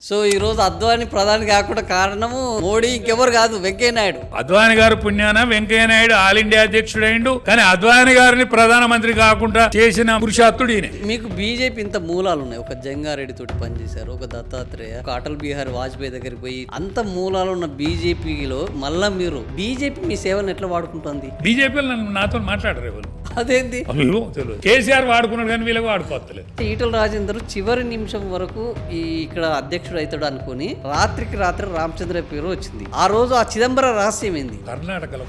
So ఈ రోజు అద్వాని ప్రధాని కాకుండా కారణము మోడీ ఇంకెవరు కాదు, వెంకయ్య నాయుడు. అద్వాని గారు పుణ్యాన వెంకయ్య నాయుడు ఆల్ ఇండియా అధ్యక్షుడైండు. కానీ అద్వాని గారిని ప్రధానమంత్రి కాకుండా చేసిన పురుషాత్తుడు ఈయన. మీకు బీజేపీ ఇంత మూలాలు ఉన్నాయి. ఒక జంగారెడ్డి తోటి పనిచేశారు, ఒక దత్తాత్రేయ, ఒక అటల్ బిహారీ వాజ్పేయి దగ్గరికి పోయి అంత మూలాలు ఉన్న బీజేపీలో మళ్ళా మీరు బీజేపీ మీ సేవలను ఎట్లా వాడుకుంటుంది? బీజేపీ నాతో మాట్లాడరు ఎవరు. అదేంది? తెలియదు. కేసీఆర్ వాడుకున్నాడు కానీ వీళ్ళకి వాడుకోవట్లేదు. ఈటల రాజేందర్ చివరి నిమిషం వరకు ఇక్కడ అధ్యక్షుడు అవుతాడు అనుకుని రాత్రికి రాత్రి రామచంద్ర పేరు వచ్చింది. ఆ రోజు ఆ చిదంబరం రహస్యం ఏంది? కర్ణాటకలో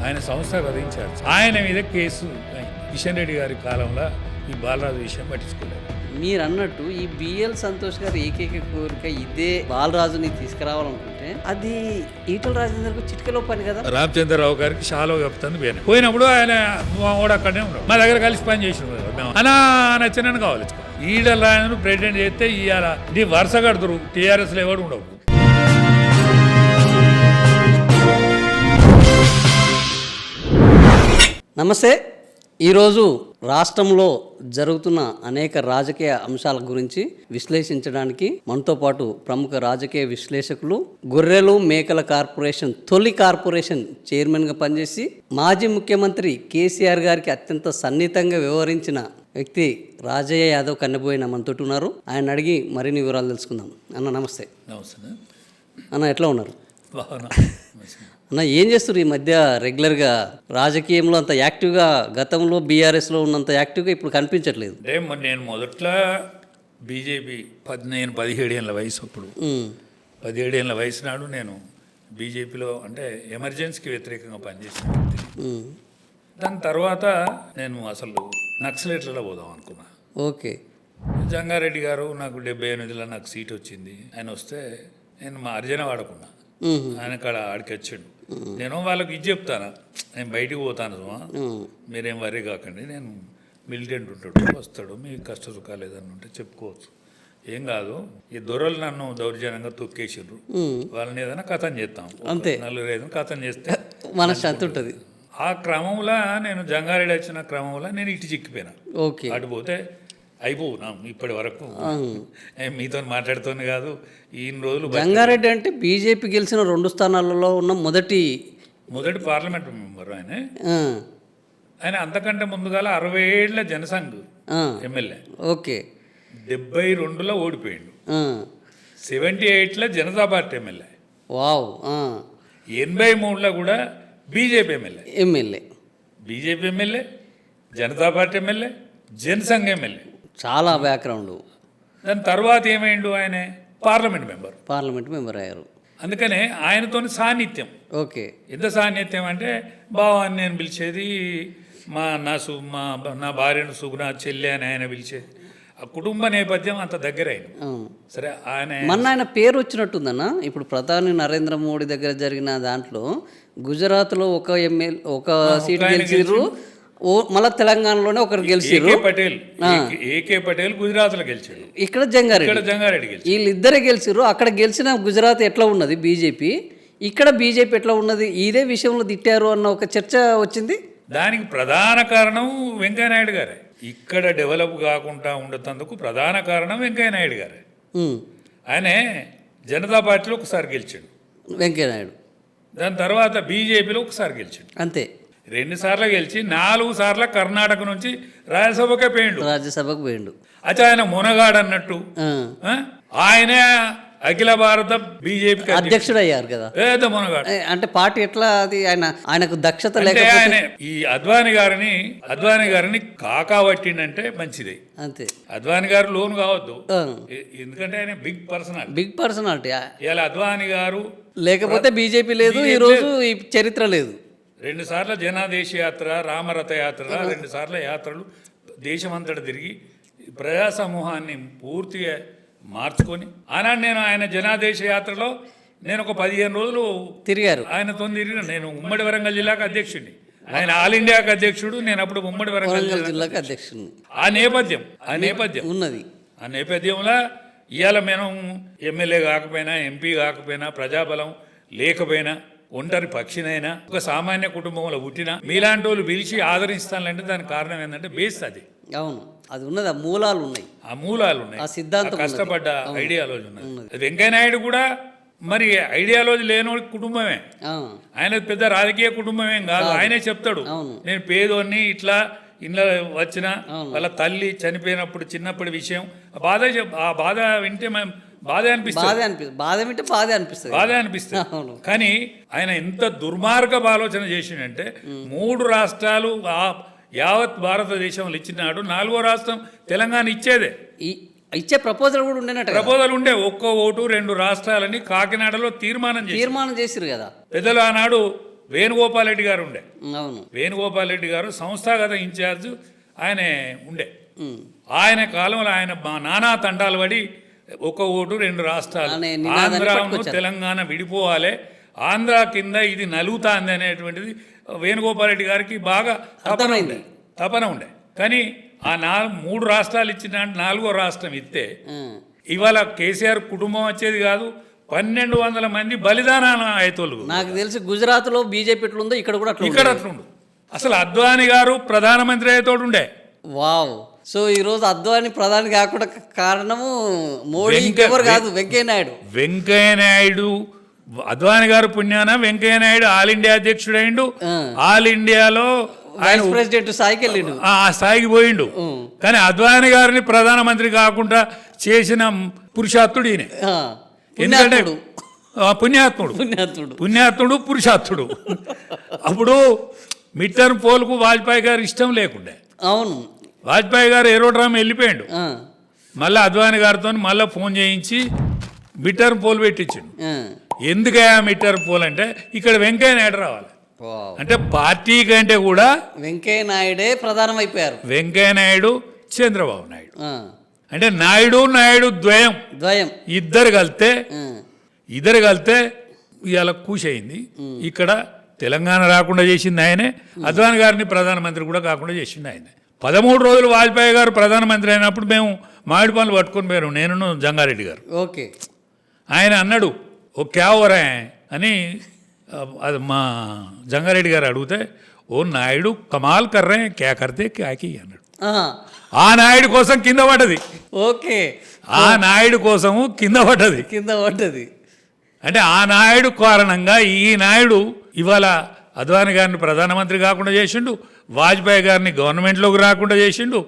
ఆయన సంస్థ వధించారు. ఆయన మీద కేసు కిషన్ రెడ్డి గారి కాలంలో ఈ బాలరాజు విషయం పట్టించుకోలేదు. మీరు అన్నట్టు ఈ బిఎల్ సంతోష్ గారి ఏకైక కోరిక ఇదే, బాలరాజుని తీసుకురావాలనుకుంటే అది ఈటల రాజేందర్ చిటికలో పని కదా. రామచంద్రరావు గారికి షాలో కప్పుతుంది పోయినప్పుడు ఆయన కూడా అక్కడనే ఉన్నాడు. మా దగ్గర కలిసి పని చేసిన అనా నచ్చినని కావాలి. ఈటల రాజేంద్ర ప్రెసిడెంట్ చేస్తే ఇవాళ ఇది వరుస కడుతురు. టీఆర్ఎస్ లో ఎవరు ఉండవు. నమస్తే. ఈరోజు రాష్ట్రంలో జరుగుతున్న అనేక రాజకీయ అంశాల గురించి విశ్లేషించడానికి మనతో పాటు ప్రముఖ రాజకీయ విశ్లేషకులు, గొర్రెలు మేకల కార్పొరేషన్ తొలి కార్పొరేషన్ చైర్మన్గా పనిచేసి మాజీ ముఖ్యమంత్రి కేసీఆర్ గారికి అత్యంత సన్నిహితంగా వ్యవహరించిన వ్యక్తి రాజయ్య యాదవ్ కన్నెబోయిన మనతోటి ఉన్నారు. ఆయన అడిగి మరిన్ని వివరాలు తెలుసుకుందాం. అన్న నమస్తే. నమస్తే అన్న, ఎట్లా ఉన్నారు? అన్న, ఏం చేస్తారు ఈ మధ్య? రెగ్యులర్గా రాజకీయంలో అంత యాక్టివ్గా, గతంలో బీఆర్ఎస్లో ఉన్నంత యాక్టివ్గా ఇప్పుడు కనిపించట్లేదు. అంటే నేను మొదట్లో బీజేపీ 17 ఏళ్ళ వయసు, అప్పుడు 17 ఏళ్ళ వయసు నాడు నేను బీజేపీలో అంటే ఎమర్జెన్సీకి వ్యతిరేకంగా పనిచేసాను. దాని తర్వాత నేను అసలు నక్సలైట్లలో పోదాం అనుకున్నా. ఓకే. జంగారెడ్డి గారు నాకు 78లో నాకు సీట్ వచ్చింది. ఆయన వస్తే నేను మా అర్జన వాడుకున్నా. ఆయన కాడ ఆడికి వచ్చాడు. నేను వాళ్ళకి ఇది చెప్తాను, నేను బయటికి పోతాను సుమా, మీరేం వరీ కాకండి, నేను మిలిటెంట్ ఉంటాడు, వస్తాడు, మీ కష్ట సుఖాలు ఏదన్నా ఉంటే చెప్పుకోవచ్చు, ఏం కాదు, ఈ దొరలు నన్ను దౌర్జన్యంగా తొక్కేసిండ్రు, వాళ్ళని ఏదైనా కథం చేస్తాం, అంతే, 4-5 కథం చేస్తే మనశ్శాంతి ఉంటుంది. ఆ క్రమంలో నేను జంగారెడ్డి వచ్చిన క్రమంలో నేను ఇటు చిక్కిపోయినా. ఓకే. అటు పోతే అయిపోనా ఇప్పటి వరకు మీతో మాట్లాడుతోనే కాదు, ఈయన రోజులు. జంగారెడ్డి అంటే బీజేపీ గెలిచిన 2 స్థానాలలో ఉన్న మొదటి పార్లమెంట్ మెంబర్ ఆయన. ఆయన అంతకంటే ముందుగాల 60 ఏళ్ల జనసంఘ్ ఎమ్మెల్యే. ఓకే. 72లో ఓడిపోయిండు. 78లో జనతా పార్టీ ఎమ్మెల్యే. వావ్. 83లో కూడా BJP MLA. BJP MLA, Janata party MLA, Jana Sangh MLA. చాలా బ్యాక్గ్రౌండ్. దాని తర్వాత ఏమైండు, ఆయన పార్లమెంట్ మెంబర్ అయ్యారు. అందుకనే ఆయనతో సాన్నిధ్యం. ఓకే. ఎంత సాన్నిధ్యం అంటే బావాన్ని నేను పిలిచేది, నా భార్యను సుగుణ చెల్లి అని ఆయన పిలిచేది. ఆ కుటుంబ నేపథ్యం అంత దగ్గర అయింది. సరే, ఆయన పేరు వచ్చినట్టుందన్న. ఇప్పుడు ప్రధాని నరేంద్ర మోడీ దగ్గర జరిగిన దాంట్లో గుజరాత్లో ఒక సీట్ గెలిచిర్రు, మళ్ళీ తెలంగాణలోనే ఒకరు గెలిచారు, ఏకే పటేల్ గుజరాత్లో గెలిచాడు, ఇక్కడ జంగారెడ్డి గెలిచారు. వీళ్ళిద్దరే గెలిచారు. అక్కడ గెలిచిన గుజరాత్ ఎట్లా ఉన్నది బీజేపీ, ఇక్కడ బీజేపీ ఎట్లా ఉన్నది, ఇదే విషయంలో తిట్టారు అన్న ఒక చర్చ వచ్చింది. దానికి ప్రధాన కారణం వెంకయ్యనాయుడు గారే. ఇక్కడ డెవలప్ కాకుండా ఉండేందుకు ప్రధాన కారణం వెంకయ్యనాయుడు గారే. ఆయనే జనతా పార్టీలో ఒకసారి గెలిచాడు వెంకయ్యనాయుడు, దాని తర్వాత బీజేపీలో ఒకసారి గెలిచాడు, అంతే. 2 సార్లు గెలిచి 4 సార్లు కర్ణాటక నుంచి రాజ్యసభకే పోయిండు. అచ్చా, ఆయన మునగాడు అన్నట్టు ఆయనే అఖిల భారత బీజేపీ అధ్యక్షుడు అయ్యారు కదా. మునగాడు అంటే పార్టీ ఎట్లా, అది ఆయనకు దక్షత లేక ఈ అద్వాని గారిని కాకా పట్టిండంటే మంచిది, అంతే. అద్వాని గారు లోన్ కావద్దు, ఎందుకంటే ఆయన బిగ్ పర్సనాలిటీ. ఇలా అద్వాని గారు లేకపోతే బీజేపీ లేదు, ఈ రోజు ఈ చరిత్ర లేదు. 2 సార్లు జనాదేశ యాత్ర, రామరథ యాత్ర, 2 సార్లు యాత్రలు దేశమంతటా తిరిగి ప్రజా సమూహాన్ని పూర్తిగా మార్చుకొని, ఆనాడు నేను ఆయన జనాదేశ యాత్రలో నేను ఒక 15 రోజులు తిరిగారు, ఆయనతో తిరిగిన. నేను ఉమ్మడి వరంగల్ జిల్లాకు అధ్యక్షుడిని, ఆయన ఆల్ ఇండియాకు అధ్యక్షుడు, నేను అప్పుడు ఉమ్మడి వరంగల్ జిల్లాకు అధ్యక్షుడిని. ఆ నేపథ్యం ఉన్నది. ఆ నేపథ్యంలో ఇవాళ మనం ఎమ్మెల్యే కాకపోయినా, ఎంపీ కాకపోయినా, ప్రజాబలం లేకపోయినా ఒంటరి పక్షినైనా ఒక సామాన్య కుటుంబంలో పుట్టినా మీలాంటి వాళ్ళు పిలిచి ఆదరిస్తానంటే దానికి కారణం ఏంటంటే బేస్ అది. అవును, అది ఉన్నది, ఆ మూలాలు ఉన్నాయి, ఆ మూలాలు ఉన్నాయి, ఆ సిద్ధాంతం కష్టపడ్డ ఐడియాలజీ ఉన్నది. వెంకయ్యనాయుడు కూడా మరి ఐడియాలజీ లేని కుటుంబమే, ఆయన పెద్ద రాజకీయ కుటుంబమేం కాదు. ఆయనే చెప్తాడు, నేను పేదోన్ని ఇట్లా ఇంట్లో వచ్చిన వాళ్ళ తల్లి చనిపోయినప్పుడు చిన్నప్పటి విషయం ఆ బాధ వింటే బాధ అనిపిస్తుంది, బాధ అనిపిస్తుంది. కానీ ఆయన ఎంత దుర్మార్గపు ఆలోచన చేసిండంటే 3 రాష్ట్రాలు యావత్ భారతదేశంలో ఇచ్చినాడు, 4వ రాష్ట్రం తెలంగాణ ఇచ్చేదే, ఇచ్చే ప్రపోజల్ కూడా ఉండేనట్టు, ప్రపోజల్ ఉండే ఒక్క ఓటు 2 రాష్ట్రాలని కాకినాడలో తీర్మానం చేసిరు కదా పెద్దలు. ఆనాడు వేణుగోపాల్ రెడ్డి గారు ఉండే, అవును, వేణుగోపాల్ రెడ్డి గారు సంస్థాగత ఇన్ఛార్జ్ ఆయన ఉండే. ఆయన కాలంలో ఆయన నానా తంటాలు పడి ఒక ఓటు 2 రాష్ట్రాలు, ఆంధ్ర తెలంగాణ విడిపోవాలి, ఆంధ్ర కింద ఇది నలుగుతాంది అనేటువంటిది వేణుగోపాల్ రెడ్డి గారికి బాగా తపన ఉండే. కానీ ఆ 3 రాష్ట్రాలు ఇచ్చిన 4వ రాష్ట్రం ఇస్తే ఇవాళ కేసీఆర్ కుటుంబం వచ్చేది కాదు, 1200 మంది బలిదానాలు అయ్యేతోళ్ళు. నాకు తెలిసి గుజరాత్ లో బీజేపీ ఎట్లుందో ఇక్కడ కూడా అట్లుండు. అసలు అద్వానీ గారు ప్రధానమంత్రి అయ్యేతోడు ఉండే. వావ్. సో ఈ రోజు అద్వానీ ప్రధాని కాకుండా కారణము మోడీ ఎవరు కాదు, వెంకయ్యనాయుడు. అద్వానీ గారు పుణ్యాన వెంకయ్యనాయుడు ఆల్ ఇండియా అధ్యక్షుడు అయిండు, ఆల్ ఇండియాలో వైస్ ప్రెసిడెంట్ స్థాయికి వెళ్ళిండు, ఆ స్థాయికి పోయిండు. కానీ అద్వానీ గారిని ప్రధానమంత్రి కాకుండా చేసిన పురుషాత్తుడు ఈయన. ఎందుకంటే పుణ్యాత్ముడు పురుషాత్తుడు. అప్పుడు మిడ్ టర్మ్ పోల్కు వాజ్పేయి గారు ఇష్టం లేకుండే. అవును, వాజ్పేయి గారు ఏరోడ్రామ్ వెళ్ళిపోయాడు, మళ్ళీ అద్వానీ గారితో మళ్ళీ ఫోన్ చేయించి మిడ్ టర్మ్ పోల్ పెట్టించాడు. ఎందుకయ్యా మిడ్ టర్మ్ పోల్ అంటే ఇక్కడ వెంకయ్య నాయుడు రావాలి అంటే పార్టీ కంటే కూడా వెంకయ్య నాయుడే ప్రధానం అయిపోయారు. వెంకయ్య నాయుడు చంద్రబాబు నాయుడు అంటే నాయుడు ద్వయం ఇద్దరు కలితే ఇవాళ కూషయింది. ఇక్కడ తెలంగాణ రాకుండా చేసింది ఆయనే, అద్వానీ గారిని ప్రధానమంత్రి కూడా కాకుండా చేసింది ఆయనే. 13 రోజులు వాజ్పేయి గారు ప్రధానమంత్రి అయినప్పుడు మేము మామిడి పనులు పట్టుకొని పోయారు, నేను జంగారెడ్డి గారు. ఓకే, ఆయన అన్నాడు ఓ క్యావరా అని అది మా జంగారెడ్డి గారు అడిగితే, ఓ నాయుడు కమాల్ కర్రే క్యా కర్తే క్యాకి అన్నాడు. ఆ నాయుడు కోసం కింద పడ్డది. ఓకే, ఆ నాయుడు కోసము కింద పడ్డది. అంటే ఆ నాయుడు కారణంగా ఈ నాయుడు ఇవాళ అద్వానీ గారిని ప్రధానమంత్రి కాకుండా చేసిండు, వాజ్పేయి గారిని గవర్నమెంట్లోకి రాకుండా చేసిండు.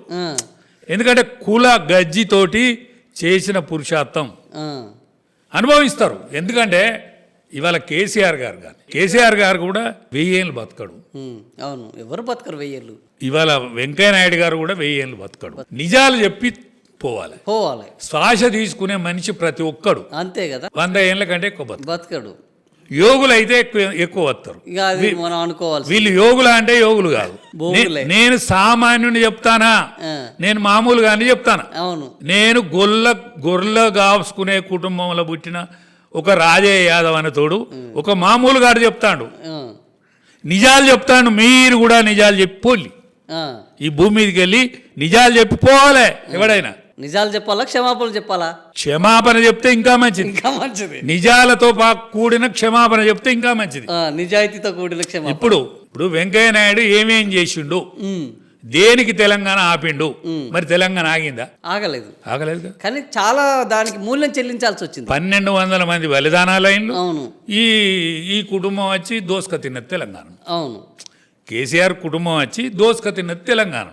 ఎందుకంటే కుల గజ్జితోటి చేసిన పురుషార్థం అనుభవిస్తారు. ఎందుకంటే ఇవాళ కేసీఆర్ గారు కూడా 1000 ఏళ్ళు బతకడు. అవును, ఎవరు బతకరు 1000 ఏళ్ళు. ఇవాళ వెంకయ్య నాయుడు గారు కూడా 1000 ఏళ్ళు బతకడు. నిజాలు చెప్పి పోవాలి. శ్వాస తీసుకునే మనిషి ప్రతి ఒక్కడు అంతే కదా, 100 ఏళ్ళ కంటే ఎక్కువ బతకడు. యోగులు అయితే ఎక్కువ వస్తారు. వీళ్ళు యోగులు అంటే యోగులు కాదు. నేను సామాన్యుని చెప్తానా, నేను మామూలుగానే చెప్తానా. నేను గొర్రెలు కాసుకునే కుటుంబంలో పుట్టిన ఒక రాజయ్య యాదవ్ అనే తోడు ఒక మామూలు గాడు చెప్తాడు, నిజాలు చెప్తాడు. మీరు కూడా నిజాలు చెప్పి ఈ భూమి మీదకి వెళ్ళి నిజాలు చెప్పిపోవాలి. ఎవడైనా నిజాలు చెప్పాలా, క్షమాపణ చెప్పాలా? క్షమాపణ చెప్తే ఇంకా మంచిది. నిజాలతో కూడిన క్షమాపణ చెప్తే ఇంకా మంచిది, నిజాయితీతో కూడిన క్షమాపణ. ఇప్పుడు వెంకయ్య నాయుడు ఏమేం చేసిండు, దేనికి తెలంగాణ ఆపిండు, మరి తెలంగాణ ఆగిందా? ఆగలేదు. కానీ చాలా దానికి మూల్యం చెల్లించాల్సి వచ్చింది. 1200 మంది బలిదానాలు అయిండు. ఈ కుటుంబం వచ్చి దోసుక తిన్నది తెలంగాణ. అవును, కేసీఆర్ కుటుంబం వచ్చి దోసుక తిన్నది తెలంగాణ.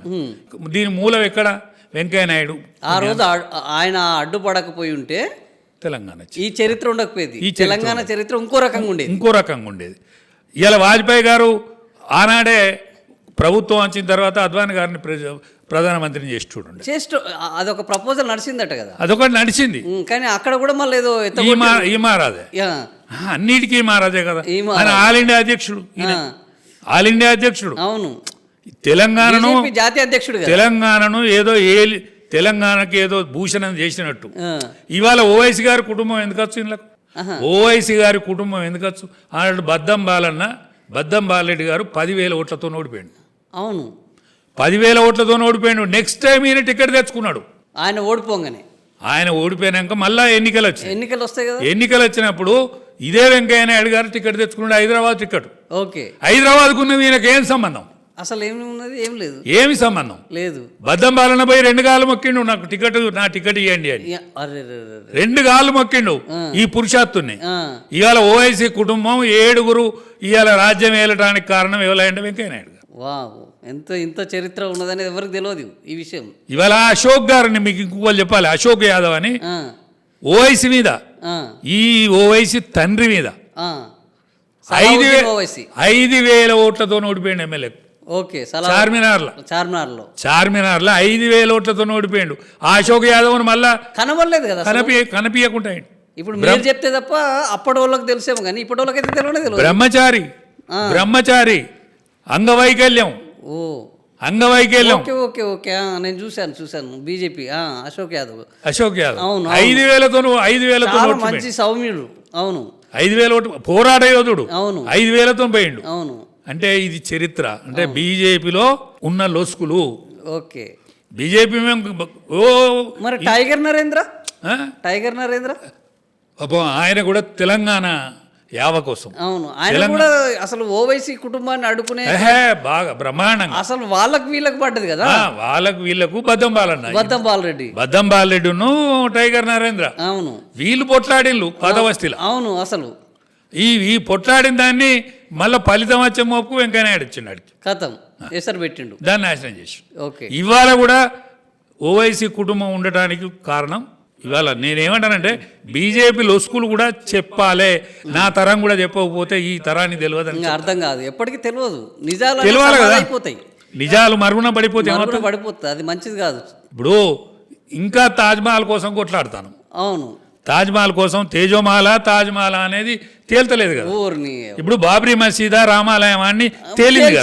దీని మూలం ఎక్కడ? వెంకయ్య నాయుడు. ఆ రోజు ఆయన అడ్డుపడకపోయి ఉంటే తెలంగాణ ఈ చరిత్ర ఉండకపోయేది. ఈ తెలంగాణ చరిత్ర ఇంకో రకంగా ఉండేది. ఇలా వాజ్పేయి గారు ఆనాడే ప్రభుత్వం వచ్చిన తర్వాత అద్వానీ గారిని ప్రధానమంత్రిని చేసి చూడండి. అదొక ప్రపోజల్ నడిచిందట కదా, అదొకటి నడిచింది. కానీ అక్కడ కూడా మళ్ళీ ఏదో ఈ మహారాజే, అన్నిటికీ మహారాజే కదా. ఆయన ఆల్ ఇండియా అధ్యక్షుడు. అవును, తెలంగాణను జాతీయ అధ్యక్షుడు. తెలంగాణకి ఏదో భూషణం చేసినట్టు ఇవాళ ఓవైసీ గారి కుటుంబం ఎందుకు వచ్చు? ఇందులో ఓవైసీ గారి కుటుంబం ఎందుకు వచ్చు? ఆనాడు బద్దం బాలరెడ్డి గారు 10,000 ఓట్లతో ఓడిపోయాడు. అవును, 10,000 ఓట్లతో ఓడిపోయాడు. నెక్స్ట్ టైం ఈయన టికెట్ తెచ్చుకున్నాడు. ఆయన ఓడిపోగానే, ఆయన ఓడిపోయినాక మళ్ళా ఎన్నికలు వస్తాయి కదా. ఎన్నికలు వచ్చినప్పుడు ఇదే వెంకయ్య నాయుడు గారు టికెట్ తెచ్చుకున్నాడు, హైదరాబాద్ టికెట్. ఓకే. హైదరాబాద్కు ఉన్నది ఈయనకి ఏం సంబంధం? అసలు ఏమి ఉన్నది, ఏం లేదు. ఏమి సంబంధం లేదు. బద్దం బాలన పోయి 2 గాలు మొక్కిండు, నాకు టికెట్, నా టికెట్ ఇవ్వండి అని. అరే 2 గాలు మొక్కిండు ఈ పురుషాత్తుని. ఇవాళ ఓవైసీ కుటుంబం 7 ఇవాళ రాజ్యం ఏలటానికి కారణం ఎవరంటే వెంకయ్య నాయుడు గారు. వావ్, ఇంత చరిత్ర ఉన్నదని ఎవరికి తెలియదు ఈ విషయం. ఇవాళ అశోక్ గారిని మీకు ఇంకొకరు చెప్పాలి, అశోక్ యాదవ్ అని ఓవైసీ మీద, ఈ ఓవైసీ తండ్రి మీద 5,000 ఓట్లతో ఓడిపోయిండు ఎమ్మెల్యే. ఓకే. చార్మినార్లో 5,000 ఓట్లతో ఓడిపోయిండు. ఆ అశోక్ యాదవ్ మళ్ళా కనబడలేదు కదా, కనిపించకుండా. ఇప్పుడు మీరు చెప్తే తప్ప అప్పటి వాళ్ళకి తెలిసేమో కానీ ఇప్పటి వాళ్ళకైతే తెలియదు. బ్రహ్మచారి అంగవైకల్యం. ఓ, అంగవైకల్యం. ఓకే ఓకే ఓకే, నేను చూశాను. బీజేపీ అశోక్ యాదవ్. అవును. 5,000 మంచి సౌమ్యుడు. అవును. 5,000 ఓటు పోరాట యోధుడు. అవును. 5,000 పోయిండు. అవును. అంటే ఇది చరిత్ర. అంటే బీజేపీలో ఉన్న లొసుకులు. ఓకే. బీజేపీ మరి టైగర్ నరేంద్ర ఆయన కూడా తెలంగాణ యావ కోసం. అవును. ఆయన కూడా అసలు ఓవైసీ కుటుంబాన్ని అడుకునే బాగా బ్రహ్మాండంగా అసలు వాళ్ళకు వీళ్ళకి పడ్డది కదా. వీళ్ళకు బద్దం బాలరెడ్డిను టైగర్ నరేంద్ర. అవును. వీళ్ళు పొట్లాడిళ్ళు పాతవస్తీలో. అవును. అసలు ఈ పొట్లాడిన దాన్ని మళ్ళీ ఫలితం వచ్చే మోపుకు వెంకయ్యనాయుడు వచ్చిండు. కథం ఎసరు పెట్టిండు, దాన్ని నాశనం చేసి. ఓకే. ఇవాళ కూడా ఓవైసీ కుటుంబం ఉండటానికి కారణం ఇవాళ నేనేమంటానంటే బీజేపీ లొసుకులు కూడా చెప్పాలి. నా తరం కూడా చెప్పకపోతే ఈ తరాన్ని తెలియదు, అర్థం కాదు, ఎప్పటికీ తెలియదు. నిజాలు తెలియాలి కదా, అయిపోతాయి. నిజాలు మరుగున పడిపోతే పడిపోతుంది, అది మంచిది కాదు. ఇప్పుడు ఇంకా తాజ్మహల్ కోసం కొట్లాడతాను. అవును. తాజ్మహల్ కోసం తేజోమాల తాజ్మహల్ అనేది తేల్తలేదు కదా. ఇప్పుడు బాబ్రీ మసీదా రామాలయం అని తేలింది,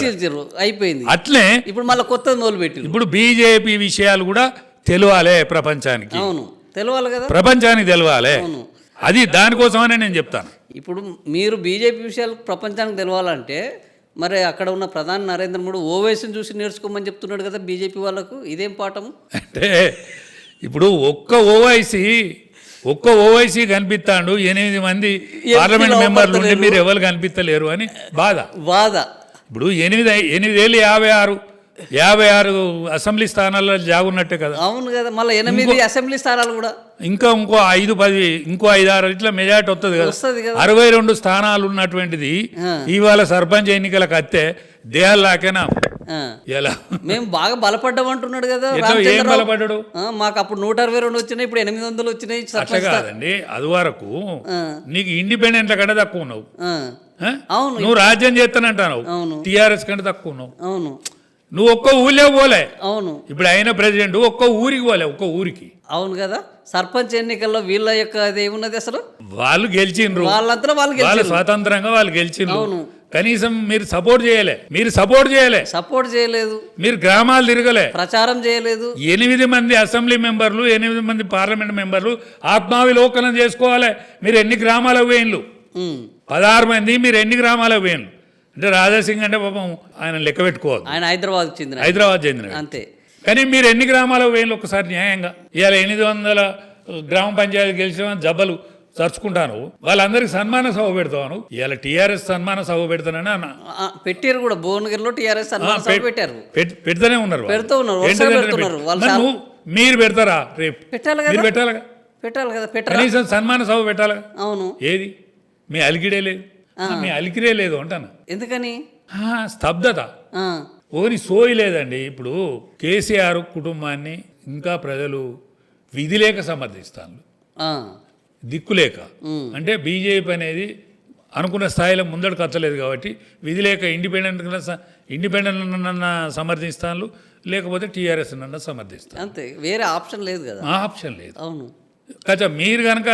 అయిపోయింది. అట్లే ఇప్పుడు మళ్ళీ కొత్తది మొదలుపెట్టి ఇప్పుడు బీజేపీ విషయాలు కూడా తెలియాలి ప్రపంచానికి. అవును, తెలియాలి కదా, ప్రపంచానికి తెలియాలి. అది దానికోసమనే నేను చెప్తాను. ఇప్పుడు మీరు బీజేపీ విషయాలు ప్రపంచానికి తెలవాలంటే మరి అక్కడ ఉన్న ప్రధాని నరేంద్ర మోడీ ఓవైసీని చూసి నేర్చుకోమని చెప్తున్నాడు కదా బీజేపీ వాళ్ళకు. ఇదేం పాఠము అంటే ఇప్పుడు ఒక్క ఓవైసీ కనిపిస్తాడు, 8 మంది పార్లమెంట్ మెంబర్లు ఉండి మీరు ఎవరు కనిపించలేరు అని బాధ. ఇప్పుడు 56 అసెంబ్లీ స్థానాల్లో జాగున్నట్టే కదా. అవును కదా, మళ్ళీ 8 అసెంబ్లీ స్థానాలు కూడా ఇంకో 5-10 ఇంకో 5-6 ఇట్లా మెజార్టీ వస్తుంది కదా. 62 స్థానాలు ఉన్నటువంటిది ఇవాళ సర్పంచ్ ఎన్నికలకు అత్తే దేహాల్లాకేనా ఎలా మేము బాగా బలపడ్డాం అంటున్నాడు కదా. ఏం బలపడ్డాడు? మాకు అప్పుడు 162 వచ్చినాయి, ఇప్పుడు 800 వచ్చినాయి. అట్లా కాదండి, అది వరకు నీకు ఇండిపెండెంట్ల కంటే తక్కువ ఉన్నావు. అవును, నువ్వు రాజ్యం చేస్తానంటావు, టీఆర్ఎస్ కంటే తక్కువ ఉన్నావు. అవును. నువ్వు ఒక్క ఊళ్ళో పోలే. అవును. ఇప్పుడు అయిన ప్రెసిడెంట్ ఒక్క ఊరికి పోలే, ఒక్క ఊరికి. అవును కదా, సర్పంచ్ ఎన్నికల్లో వీళ్ళ యొక్క ఏమున్నది అసలు వాళ్ళు గెలిచిండ్రు, వాళ్ళంతా వాళ్ళు స్వతంత్రంగా వాళ్ళు గెలిచిండ్రు. కనీసం మీరు సపోర్ట్ చేయలే, సపోర్ట్ చేయలేదు, మీరు గ్రామాలు తిరగలే, ప్రచారం చేయలేదు. 8 మంది అసెంబ్లీ మెంబర్లు, 8 మంది పార్లమెంట్ మెంబర్లు ఆత్మావిలోకనం చేసుకోవాలి. మీరు ఎన్ని గ్రామాలకు పోయిన్లు? 16 మంది. మీరు ఎన్ని గ్రామాలకు పోయిన్లు? అంటే రాజాసింగ్ అంటే పాపం ఆయన లెక్క పెట్టుకోవాలి, ఆయన హైదరాబాద్ చెందిన అంతే. కానీ మీరు ఎన్ని గ్రామాలకు పోయిన్లు ఒకసారి న్యాయంగా? ఇవాళ 800 గ్రామ పంచాయతీ గెలిచిన జబ్బలు తరుచుకుంటాను, వాళ్ళందరికి సన్మాన సభ పెడతాను. ఇవాళ టీఆర్ఎస్ సన్మాన సభ పెడతానని పెట్టారు కూడా, భువనగిరిలో టీఆర్ఎస్ పెట్టారు, పెడతానే ఉన్నారు. మీరు పెడతారా? రేపు పెట్టాలి కదా, కనీసం సన్మాన సభ పెట్టాలి. అవును. ఏది మీ అలికిరే లేదు అంటాను. ఎందుకని? స్తబ్దత, ఓని సోయి లేదండి. ఇప్పుడు కేసీఆర్ కుటుంబాన్ని ఇంకా ప్రజలు విధి లేక సమర్థిస్తాను, దిక్కులేక. అంటే బీజేపీ అనేది అనుకున్న స్థాయిలో ముందడుకు వచ్చలేదు కాబట్టి విధి లేక ఇండిపెండెంట్ సమర్థిస్తాను, లేకపోతే టీఆర్ఎస్ నన్ను సమర్థిస్తాను. అంతే, వేరే ఆప్షన్ లేదు కదా. ఆప్షన్ లేదు. అవును కదా. మీరు కనుక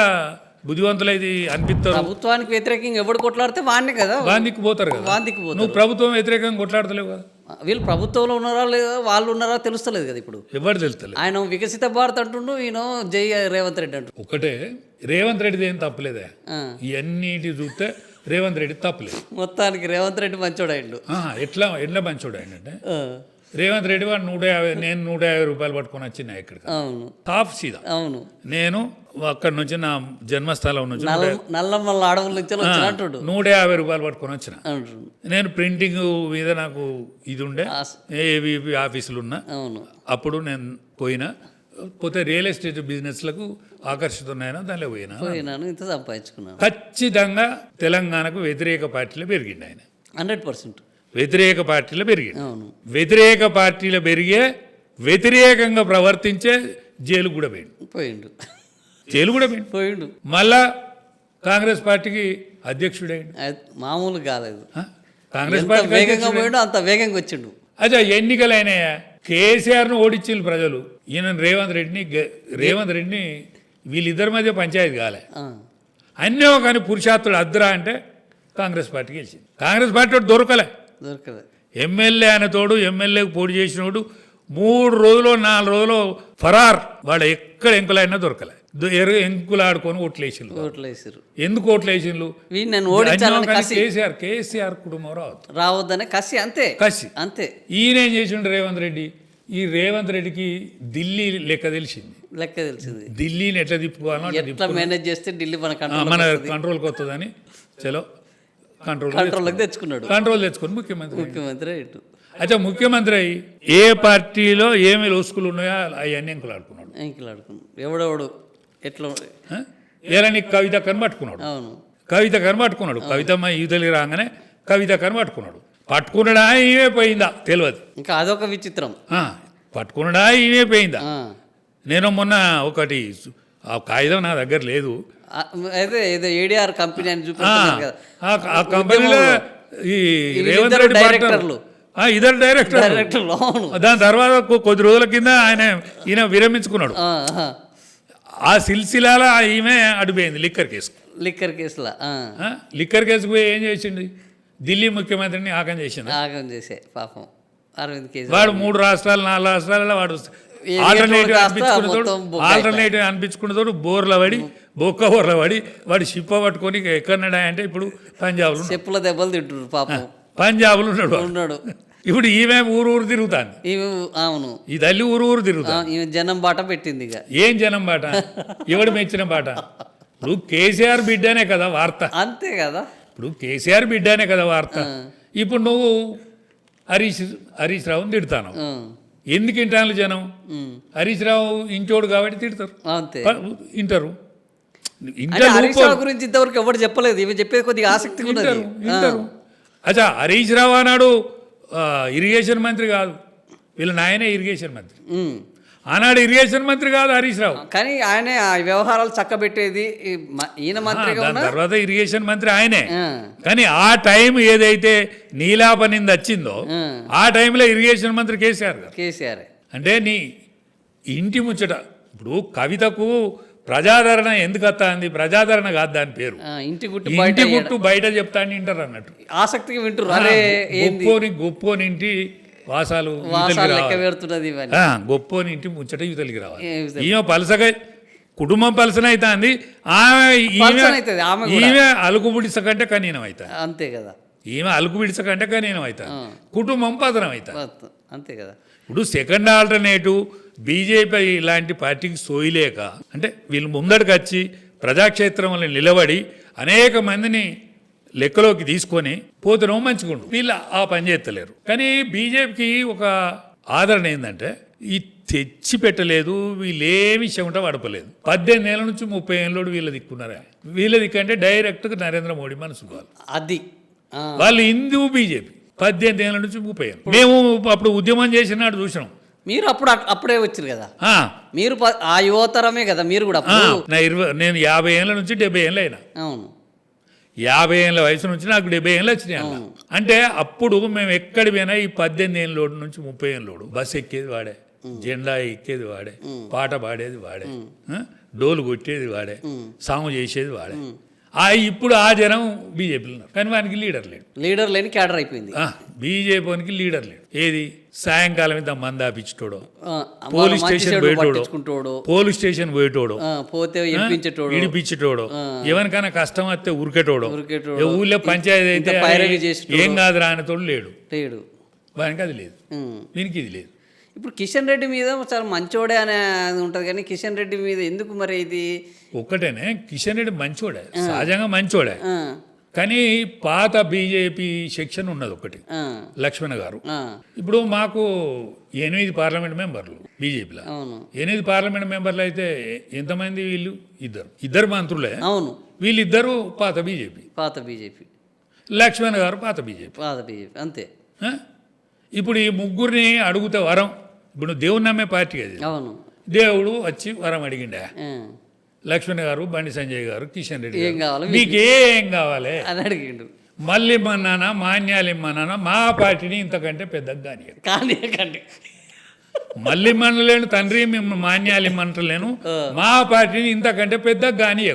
బుద్ధివంతులైది అనిపిస్తారు, ప్రభుత్వానికి వ్యతిరేకంగా ఎవడు కొట్లాడితే వాడిని కదా, వాందికి పోతారు కదా. నువ్వు ప్రభుత్వం వ్యతిరేకంగా కొట్లాడతలేవు కదా. వీళ్ళు ప్రభుత్వంలో ఉన్నారా లేదా, వాళ్ళు ఉన్నారా తెలుస్తలేదు కదా. ఇప్పుడు ఎవరు తెలుస్తలేదు. ఆయన వికసిత భారత్ అంటుండు, ఈయన జై రేవంత్ రెడ్డి అంటు. ఒకటే, రేవంత్ రెడ్డిది ఏం తప్పలేదే. ఇవన్నిటి చూస్తే రేవంత్ రెడ్డి తప్పలేదు. మొత్తానికి రేవంత్ రెడ్డి మంచోడు అయ్యిండు. ఎట్లా మంచోడు అయ్యంటే రేవంత్ రెడ్డి వాడు 150, నేను 150 రూపాయలు పట్టుకొని వచ్చిన ఇక్కడికి అవును టాప్ సీదా. అవును నేను అక్కడి నుంచి నా జన్మస్థలం నుంచి నల్లమల్ల అడవుల నుంచి వచ్చినట్టు 150 రూపాయలు పట్టుకొని వచ్చిన. అంటుండు. నేను ప్రింటింగ్ మీద నాకు ఇది ఉండే ఏవిపి ఆఫీసులు ఉన్నా. అవును అప్పుడు నేను పోతే రియల్ ఎస్టేట్ బిజినెస్లకు ఆకర్షితున్నాయన దానిలో పోయినాను ఇంత సంపాదించుకున్నాను. ఖచ్చితంగా తెలంగాణకు వ్యతిరేక పార్టీలో పెరిగిండు ఆయన. 100%. వ్యతిరేక పార్టీలో పెరిగిండు. అవును వ్యతిరేక పార్టీలో పెరిగే వ్యతిరేకంగా ప్రవర్తించే జైలు కూడా పోయిండు. జైలు కూడా పోయిండు. మళ్ళా కాంగ్రెస్ పార్టీకి అధ్యక్షుడైండు. మామూలు కాలేదు. కాంగ్రెస్ ఎంత వేగంగా పోయిండు అంత వేగంగా వచ్చిండు. అదే ఎన్నికలైనాయా కేసీఆర్ను ఓడించిన ప్రజలు. ఈయన రేవంత్ రెడ్డిని వీళ్ళిద్దరి మధ్య పంచాయతీ కాలే. అన్నీ కానీ పురుషార్థుడు అద్దురా అంటే కాంగ్రెస్ పార్టీ గెలిచింది. కాంగ్రెస్ పార్టీ దొరకలే. ఎమ్మెల్యే అనే తోడు ఎమ్మెల్యేకి పోటీ చేసినోడు 3 రోజులు 4 రోజులు ఫరార్. వాడు ఎక్కడ ఎంకులైనా దొరకలే. ఎంకులాడుకొని ఓట్లేసారు. ఎందుకు ఓట్లేసిండ్రు? కేసీఆర్ కుటుంబం రావద్దనే కసి. అంతే. ఈయన ఏం చేసిండు రేవంత్ రెడ్డి? ఈ రేవంత్ రెడ్డికి ఢిల్లీ లెక్క తెలిసింది. ఢిల్లీని ఎట్లా తిప్పుకోవాలో ఎట్లా మేనేజ్ చేస్తే ఢిల్లీ మన కంట్రోల్కి వస్తుందని చలో కంట్రోల్ తెచ్చుకుని ముఖ్యమంత్రి అయితే ముఖ్యమంత్రి అయ్యి ఏ పార్టీలో ఏమి లోసుకులు ఉన్నాయో అవన్నీ ఎంకులాడుకున్నాడు. ఎవడెవడు ఎట్లా ఎలా నీకు కవిత కనబట్టుకున్నాడు. కవిత కనబట్టుకున్నాడు. కవితమ్మ యువతలి రాగానే కవిత కనబట్టుకున్నాడు. పట్టుకున్నాడా ఈమె పోయిందా తెలియదు. ఇంకా అదొక విచిత్రం. పట్టుకున్నాడా ఈమె పోయిందా. నేను మొన్న ఒకటి ఆ కాగితం నా దగ్గర లేదు. అయితే ఏదో ఏడిఆర్ కంపెనీ అని ఆ కంపెనీలో ఈ రేవంత్ రెడ్డి డైరెక్టర్లు ఇద్దరు డైరెక్టర్లు. దాని తర్వాత కొద్ది రోజుల కింద ఈయన విరమించుకున్నాడు. ఆ సిల్సిలాలో ఈమె అడిపోయింది లిక్కర్ కేసులో. లిక్కర్ కేసుకు పోయి ఏం చేసింది? ఢిల్లీ ముఖ్యమంత్రిని ఆగం చేసే పాపం అరవింద్ కేజ్రీవాల్. వాడు 3 రాష్ట్రాలు 4 రాష్ట్రాలలో వాడు ఆల్టర్నేటివ్ అనిపించుకున్నతోడు బోర్ల పడి బొర్ల పడి వాడు షిప్ప పట్టుకొని ఎక్కడన్నాడా అంటే ఇప్పుడు పంజాబ్లో చెప్పుల దెబ్బలు తింటున్నారు పాపం. పంజాబ్లో ఉన్నాడు. ఇప్పుడు ఈమె ఊరు తిరుగుతాను. అవును ఈ తల్లి ఊరు తిరుగుతాను. జనం బాట పెట్టింది. ఏం జనం బాట? ఎవడు మెచ్చిన బాట? ఇప్పుడు కేసీఆర్ బిడ్డనే కదా వార్త. అంతే కదా. ఇప్పుడు కేసీఆర్ బిడ్డనే కదా వార్త. ఇప్పుడు నువ్వు హరీష్ రావుని తిడతాను. ఎందుకు ఇంటాను జనం? హరీష్ రావు ఇంటోడు కాబట్టి తిడతారు. ఇంటారు. గురించి ఇంతవరకు ఎవరు చెప్పలేదు. ఇవి చెప్పేది కొద్దిగా ఆసక్తిగా ఇంటారు. అచ్చా హరీష్ రావు అన్నాడు ఇరిగేషన్ మంత్రి కాదు, వీళ్ళ నాయనే ఇరిగేషన్ మంత్రి. ఆనాడు ఇరిగేషన్ మంత్రి కాదు హరీష్ రావు, కానీ ఆయన వ్యవహారాలు చక్కబెట్టేది ఈయన మంత్రి. తర్వాత ఇరిగేషన్ మంత్రి ఆయనే. కానీ ఆ టైం ఏదైతే నీలాపనింది వచ్చిందో ఆ టైంలో ఇరిగేషన్ మంత్రి కేసీఆర్. అంటే నీ ఇంటి ముచ్చట. ఇప్పుడు కవితకు ప్రజాదరణ ఎందుకు వస్తుంది? ప్రజాదరణ కాదు దాని పేరు. ఇంటి గుట్టు బయట చెప్తా అని వింటారు అన్నట్టు ఆసక్తిగా వింటారు. గొప్పోనింటి వాసాలు గొప్పోని ఇంటి ముచ్చట యువతలికి రావాలి. ఈమె పలసగా కుటుంబం పలసన అవుతుంది. ఈమె అలుగు బిడిస కంటే కనీనం అవుతుంది. అంతే కదా. ఈమె అలుగు బిడిస కంటే కనీనం అవుతుంది. కుటుంబం పతనం అవుతుంది. అంతే కదా. ఇప్పుడు సెకండ్ ఆల్టర్నేటివ్ బీజేపీ ఇలాంటి పార్టీకి సోయలేక, అంటే వీళ్ళు ముందడికి వచ్చి ప్రజాక్షేత్రంలో నిలబడి అనేక మందిని లెక్కలోకి తీసుకొని పోతేనో మంచిగుండు. వీళ్ళు ఆ పని చేస్తలేరు. కానీ బీజేపీకి ఒక ఆదరణ ఏంటంటే ఈ తెచ్చి పెట్టలేదు, వీళ్ళేమి చెమట పడపలేదు. 18 ఏళ్ళ నుంచి 30 ఏళ్ళోడు వీళ్ళ దిక్కున్నారా? వీళ్ళ దిక్కంటే డైరెక్ట్గా నరేంద్ర మోడీ మనసు అది. వాళ్ళు హిందూ బీజేపీ 18 ఏళ్ళ నుంచి 30 ఏళ్ళు. మేము అప్పుడు ఉద్యమం చేసినాడు చూసినాం. మీరు అప్పుడే వచ్చారు కదా. మీరు ఆ యువతరమే కదా మీరు కూడా. నేను 50 ఏళ్ళ నుంచి 70 ఏళ్ళు అయినా. అవును. 50 ఏళ్ళ వయసు నుంచి నాకు 70 ఏళ్ళు వచ్చినాయి. అంటే అప్పుడు మేము ఎక్కడి పోయినా ఈ 18 ఏళ్ళోడు నుంచి 30 ఏళ్ళోడు బస్సు ఎక్కేది వాడే, జెండా ఎక్కేది వాడే, పాట పాడేది వాడే, డోలు కొట్టేది వాడే, సాంగ్ చేసేది వాడే. ఇప్పుడు ఆ జనం బీజేపీలో ఉన్నారు. కానీ వానికి లీడర్ లేని క్యాడర్ అయిపోయింది. బీజేపీకి లీడర్ లేడు. ఏది సాయంకాలం ఇంత మంది ఆపించటోడు, పోలీస్ స్టేషన్ పోయేటోడు, ఇడిపించేటోడు, ఎవరికైనా కష్టం వస్తే ఉరికేటోడు, ఊళ్ళో పంచాయతీ అయితే ఏం కాదు రానితోడు లేడు. వానికి అది లేదు, ఉమ్. దీనికి ఇది లేదు. ఇప్పుడు కిషన్ రెడ్డి మీద చాలా మంచోడే అనే అది ఉంటుంది కానీ కిషన్ రెడ్డి మీద ఎందుకు మరి ఇది ఒక్కటేనే కిషన్ రెడ్డి మంచోడే, సహజంగా మంచోడే. ఆ, కానీ పాత బీజేపీ సెక్షన్ ఉన్నది ఒకటి, ఆ, లక్ష్మణ గారు. ఆ, ఇప్పుడు మాకు 8 పార్లమెంట్ మెంబర్లు బీజేపీలో. అవును 8 పార్లమెంట్ మెంబర్లు అయితే ఎంతమంది? వీళ్ళు ఇద్దరు మంత్రులే. అవును వీళ్ళిద్దరూ పాత బీజేపీ, పాత బీజేపీ లక్ష్మణ్ గారు పాత బీజేపీ. పాత బీజేపీ అంతే. ఆ? ఇప్పుడు ఈ ముగ్గురిని అడిగితే వరం, ఇప్పుడు దేవుని నమ్మే పార్టీ అది. అవును దేవుడు వచ్చి వరం అడిగిండా, ఆ, లక్ష్మణ్ గారు, బండి సంజయ్ గారు, కిషన్ రెడ్డి ఏం గారు, కావాలి మీకేం కావాలి అని అడిగిండు. మళ్ళీ ఇమ్మన్నానా, మాన్యాలు ఇమ్మన్నానా, మా పార్టీని ఇంతకంటే పెద్దగా కానీ కానీ కండి మళ్ళీ ఇమ్మనలేను తండ్రి, మేము మాన్యాలు ఇమ్మంటలేను, మా పార్టీని ఇంతకంటే పెద్దగా కానీ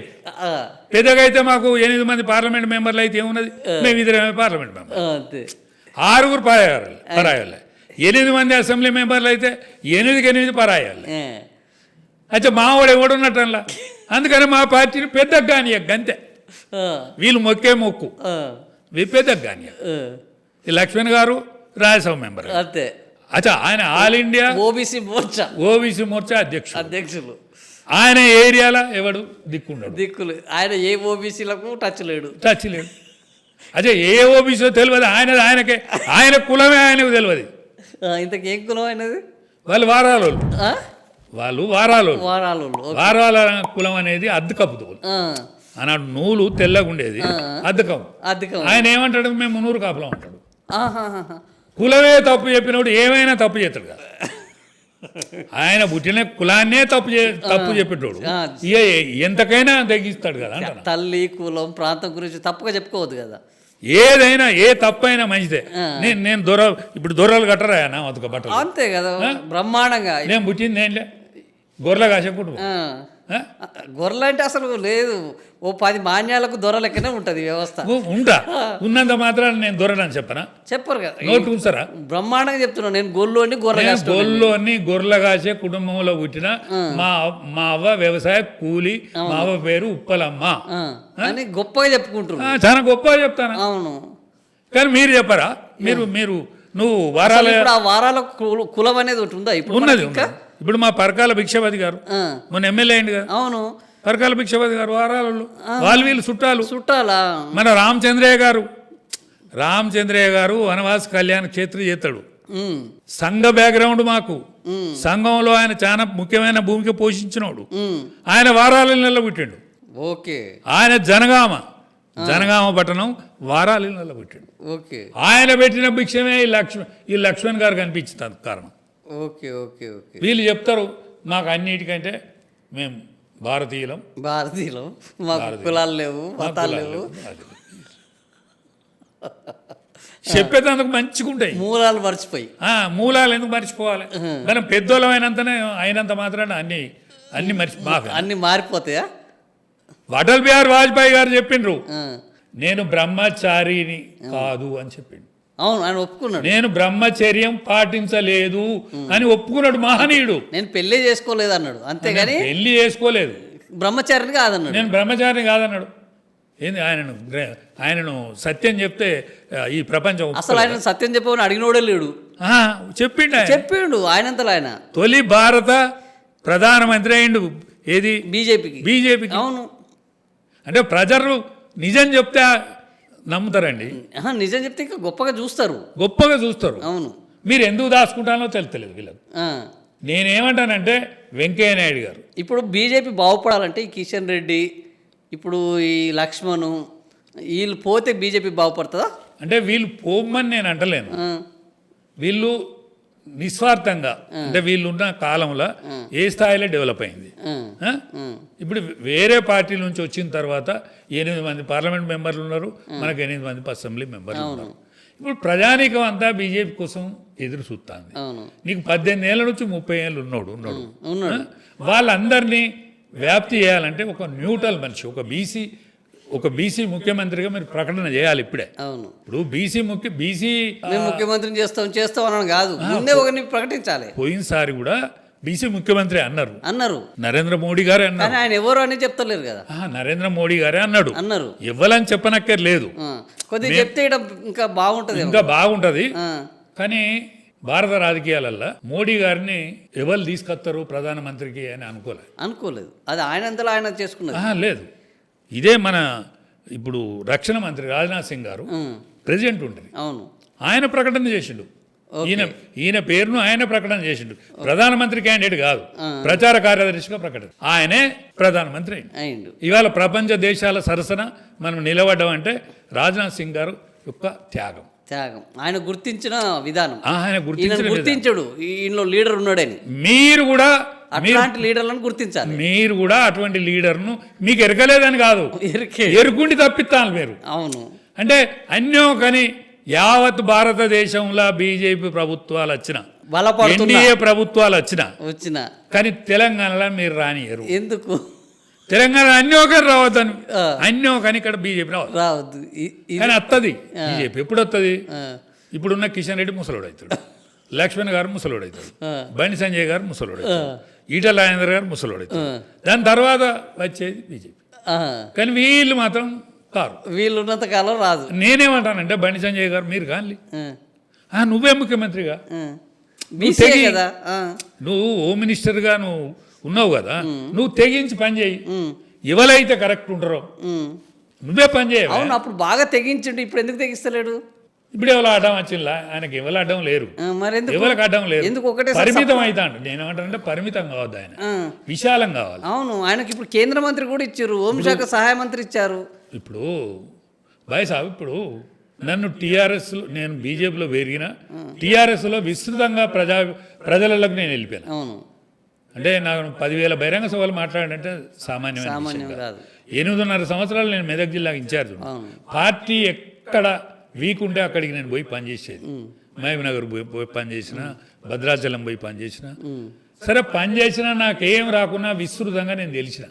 పెద్దగా అయితే మాకు 8 మంది పార్లమెంట్ మెంబర్లు అయితే ఏమున్నది, మేము ఇద్దరమే పార్లమెంట్ మెంబర్, అంతే 6 పరాయాలి. 8 మంది అసెంబ్లీ మెంబర్లు అయితే 8 పరాయాలి. ఆ, అయితే మావాడు ఎవడున్నట్టల్లా, అందుకని మా పార్టీని పెద్దగా కానీ అంతే. ఆ, వీళ్ళు మొక్కు ఆ, పెద్దగా కానీ. ఆ, ఈ లక్ష్మణ్ గారు రాజ్యసభ మెంబర్. అంతే. అచ్చా, ఆయన all India OBC Morcha OBC Morcha అధ్యక్షుడు. అధ్యక్షులు. ఆయన ఏరియాలో ఎవడు దిక్కుండడు, దిక్కులు ఆయన ఏ ఓబీసీలకు టచ్ లేడు. టచ్ లేడు. అదే ఏ ఓబీసీ తెలియదు ఆయనకే, ఆయన కులమే ఆయనకు తెలియదు. ఇంతకేం కులం అయినది? వాళ్ళు వారాలు, ఆ? వాళ్ళు వారాలు. వారాలు. వారాల కులం అనేది అద్దకపు అన్నాడు. నూలు తెల్లగా ఉండేది, అద్దకం. అధికం. ఆయన ఏమంటాడు, మేము 300 కాపులం అంటాడు. ఆహాహాహా. కులమే తప్పు చెప్పినప్పుడు ఏమైనా తప్పు చేస్తాడు కదా. ఆయన పుట్టిన కులాన్నే తప్పు చెప్పేటోడు ఇక ఎంతకైనా తగ్గిస్తాడు కదా అంట. తల్లి కులం ప్రాంతం గురించి తప్పుగా చెప్పుకోవద్దు కదా. ఏదైనా ఏ తప్పైనా మంచిదే. నేను ఇప్పుడు దొరలు కట్టరా నా బతుక బట్టలు, అంతే కదా బ్రహ్మాండంగా. నేను పుట్టింది నేనులే గొర్రెల కాసేపుడు. గొర్రెలు అంటే అసలు లేదు, ఓ 10 మాన్యాలకు దొర లెక్కనే ఉంటుంది వ్యవస్థ. ఉంటా ఉన్నంత మాత్రాన్ని నేను దొరలని చెప్పనా? చెప్పరు కదా, నోటు ఉంచారా? బ్రహ్మాండంగా చెప్తున్నాను నేను. గొల్లోని గొల్లోని గొర్రెల కాసే కుటుంబంలో పుట్టిన మా అవ్వ వ్యవసాయ కూలి, మా అవ్వ పేరు ఉప్పలమ్మ అని గొప్పగా చెప్పుకుంటున్నాను. చాలా గొప్పగా చెప్తాను. అవును, కానీ మీరు చెప్పరా? మీరు నువ్వు వారాల ఆ వారాల కులం అనేది ఒకటి ఉందా ఇప్పుడు? ఉన్నది. ఇప్పుడు మా పరకాల భిక్షపతి గారు మొన్న ఎమ్మెల్యే అయింది కదా. అవును, పరకాల భిక్షపతి గారు వారాలలో వాళ్ళు వీళ్ళు చుట్టాలా. మన రామచంద్రయ్య గారు వనవాస కళ్యాణ క్షేత్రం చేస్తాడు. సంఘ బ్యాక్గ్రౌండ్ మాకు, సంఘంలో ఆయన చాలా ముఖ్యమైన భూమిక పోషించినోడు. ఆయన వారాలలో పుట్టిండు. ఓకే. ఆయన జనగామ పట్టణం వారాలలో పుట్టిండు. ఓకే. ఆయన పెట్టిన భిక్షమే ఈ లక్ష్మణ్ గారు కనిపించింది కారణం. Okay okay okay. వీళ్ళు చెప్తారు మాకు అన్నిటికంటే మేము భారతీయులం, మాకు కులాలు లేవు, మతాలు లేవు. చెప్పేందుకు మంచిగా ఉంటాయి మూలాలు మర్చిపోయి. మూలాలు ఎందుకు మర్చిపోవాలి? మనం పెద్దోళ్ళం అయినంత మాత్రాన అన్ని అన్ని మారిపోతాయా? అటల్ బిహారీ వాజ్పేయి గారు చెప్పిండ్రు, నేను బ్రహ్మచారిని కాదు అని చెప్పిండు. అవును, ఆయన ఒప్పుకున్నాడు. నేను బ్రహ్మచర్యం పాటించలేదు అని ఒప్పుకున్నాడు మహనీయుడు. నేను పెళ్లి చేసుకోలేదు అన్నాడు, అంతేగాని పెళ్లి చేసుకోలేదు, బ్రహ్మచారిని కాదన్నాడు. నేను బ్రహ్మచారిని కాదన్నాడు. ఏంది ఆయనను సత్యం చెప్తే ఈ ప్రపంచం అసలు ఆయన సత్యం చెప్పమని అడిగినోడే లేడు. చెప్పిండు ఆయనంతలో ఆయన. తొలి భారత ప్రధానమంత్రి అయిండు. ఏది? బీజేపీకి. అవును, అంటే ప్రజలు నిజం చెప్తే నమ్ముతారండి. నిజం చెప్తే ఇంకా గొప్పగా చూస్తారు. అవును. మీరు ఎందుకు దాచుకుంటానో తెలుస్తలేదు వీళ్ళకి. నేనేమంటానంటే వెంకయ్య నాయుడు గారు ఇప్పుడు బీజేపీ బాగుపడాలంటే ఈ కిషన్ రెడ్డి, ఇప్పుడు ఈ లక్ష్మణ్ వీళ్ళు పోతే బీజేపీ బాగుపడుతుందా? అంటే వీళ్ళు పోమని నేను అంటలేను. వీళ్ళు నిస్వార్థంగా, అంటే వీళ్ళున్న కాలంలో ఏ స్థాయిలో డెవలప్ అయింది. ఇప్పుడు వేరే పార్టీ నుంచి వచ్చిన తర్వాత 8 మంది పార్లమెంట్ మెంబర్లు ఉన్నారు, మనకు 8 మంది అసెంబ్లీ మెంబర్లు ఉన్నారు. ఇప్పుడు ప్రజానీకం అంతా బీజేపీ కోసం ఎదురు చూస్తుంది. నీకు 18 ఏళ్ళ నుంచి 30 ఏళ్ళు ఉన్నాడు. వాళ్ళందరినీ వ్యాప్తి చేయాలంటే ఒక న్యూట్రల్ మనిషి, ఒక బీసీ ముఖ్యమంత్రిగా మీరు ప్రకటన చేయాలి ఇప్పుడే. ఇప్పుడు బీసీ ముఖ్యమంత్రిని చేస్తాం అని కాదు, ముందే ఒకరిని ప్రకటించాలి. పోయినసారి కూడా బీసీ ముఖ్యమంత్రి అన్నారు నరేంద్ర మోడీ గారే అన్నారు. ఆయన ఎవరు అని చెప్తలేరు కదా. నరేంద్ర మోడీ గారే అన్నారు. ఇవ్వాలని చెప్పనక్కర్లేదు, కొద్దిగా చెప్తే ఇంకా బాగుంటది. కానీ భారత రాజకీయాలల్లో మోడీ గారిని ఎవరు తీసుకొస్తారు ప్రధానమంత్రికి అని అనుకోలేదు. అది ఆయనంతలో ఆయన చేసుకున్నది. లేదు. ఇదే మన ఇప్పుడు రక్షణ మంత్రి రాజ్నాథ్ సింగ్ గారు ప్రెసిడెంట్ ఉంటుంది. అవును, ఆయన ప్రకటన చేసిండు. ఈయన పేరును ఆయన ప్రకటన చేసిండు. ప్రధానమంత్రి క్యాండిడేట్ కాదు, ప్రచార కార్యదర్శిగా ప్రకటన. ఆయనే ప్రధానమంత్రి అయిండు. ఇవాళ ప్రపంచ దేశాల సరసన మనం నిలబడ్డం అంటే రాజ్నాథ్ సింగ్ గారు యొక్క త్యాగం. ఆయన గుర్తించిన విధానం. ఆయన గుర్తించడు ఈయనలో లీడర్ ఉన్నాడని. మీరు కూడా అట్లాంటి లీడర్లను గుర్తించాలి. మీరు కూడా అటువంటి లీడర్ను మీకు ఎరకలేదని కాదు, ఎరుకుండి తప్పిస్తాను మీరు. అవును, అంటే అన్యో కానీ యావత్ భారతదేశంలో బీజేపీ ప్రభుత్వాలు ఎన్డీఏ ప్రభుత్వాలు వచ్చిన కానీ తెలంగాణలో మీరు రానియరు. ఎందుకు? తెలంగాణ అన్యోకని రావద్దని. అన్యోకని ఇక్కడ బీజేపీ రావద్దు. కానీ వస్తుంది బీజేపీ. ఎప్పుడు వస్తుంది? ఇప్పుడున్న కిషన్ రెడ్డి ముసలోడు అవుతాడు, లక్ష్మణ్ గారు ముసలోడు అవుతాడు, బండి సంజయ్ గారు ముసలోడు అవుతాడు, ఈటల రాజేందర్ గారు ముసలోడు అవుతాడు. దాని తర్వాత వచ్చేది బీజేపీ. కానీ వీళ్ళు మాత్రం కారు. వీళ్ళు ఉన్నంత కాలం రాదు. నేనేమంటానంటే బండి సంజయ్ గారు మీరు కానీ నువ్వే ముఖ్యమంత్రిగా, నువ్వు హోమ్ మినిస్టర్గా నువ్వు ఉన్నావు కదా, నువ్వు తెగించి పని చేయి. ఎవరైతే కరెక్ట్ ఉంటారో నువ్వే పని చేయాలి. అవును, అప్పుడు బాగా తెగించండి. ఇప్పుడు ఎందుకు తెగిస్తలేడు? ఇప్పుడు ఎవరు అడ్డం వచ్చిందా? ఆయనకి ఎవరు అడ్డం లేరు, ఎవరికి అడ్డం లేరు. ఎందుకు ఒకటే పరిమితం అవుతాడు. నేనేమంటానంటే పరిమితం కావద్దు, ఆయన విశాలం కావాలి. అవును, ఆయనకి ఇప్పుడు కేంద్ర మంత్రి కూడా ఇచ్చారు, హోంశాఖ సహాయ మంత్రి ఇచ్చారు. ఇప్పుడు బాయ్ సాబ్, ఇప్పుడు నన్ను నేను బీజేపీలో పెరిగిన టీఆర్ఎస్లో విస్తృతంగా ప్రజలకు నేను వెళ్ళిపోయాను. అవును, అంటే నాకు 10,000 బహిరంగ సభలు మాట్లాడంటే సామాన్యం కాదు. 8.5 సంవత్సరాలు నేను మెదక్ జిల్లాకి ఇన్ఛార్జ్. పార్టీ ఎక్కడ వీక్ ఉంటే అక్కడికి నేను పోయి పనిచేసేది. మహబూబ్ నగర్ పోయి పనిచేసిన, భద్రాచలం పోయి పనిచేసిన. సరే పనిచేసినా నాకేం రాకున్నా విస్తృతంగా నేను తెలిసిన.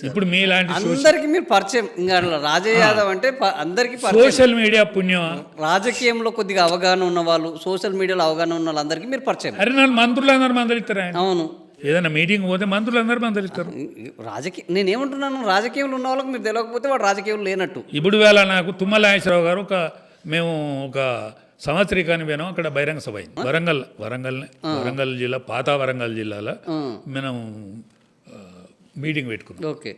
ఇప్పుడు మీలాంటి అందరికి మీరు పరిచయం. ఇంకా రాజయ్య యాదవ్ అంటే అందరికి సోషల్ మీడియా పుణ్యం. రాజకీయంలో కొద్దిగా అవగాహన ఉన్న వాళ్ళు, సోషల్ మీడియాలో అవగాహన ఉన్న వాళ్ళందరికీ మీరు పరిచయం. అరే నన్ను మంత్రులందరూ మందలిస్తారు. అవును, ఏదైనా మీటింగ్ పోతే మంత్రులందరూ మందలిస్తారు. నేనేమంటున్నాను, రాజకీయంలో ఉన్న వాళ్ళకి మీరు తెలియకపోతే వాడు రాజకీయంలో లేనట్టు. ఇప్పుడు వేళ నాకు తుమ్మల నాగేశ్వరరావు గారు మేము ఒక సంవత్సరీకాన్ని పోయినాం. అక్కడ బహిరంగ సభ అయింది. వరంగల్ జిల్లా, పాత వరంగల్ జిల్లాలో మనం మీటింగ్ పెట్టుకున్నాం. ఓకే,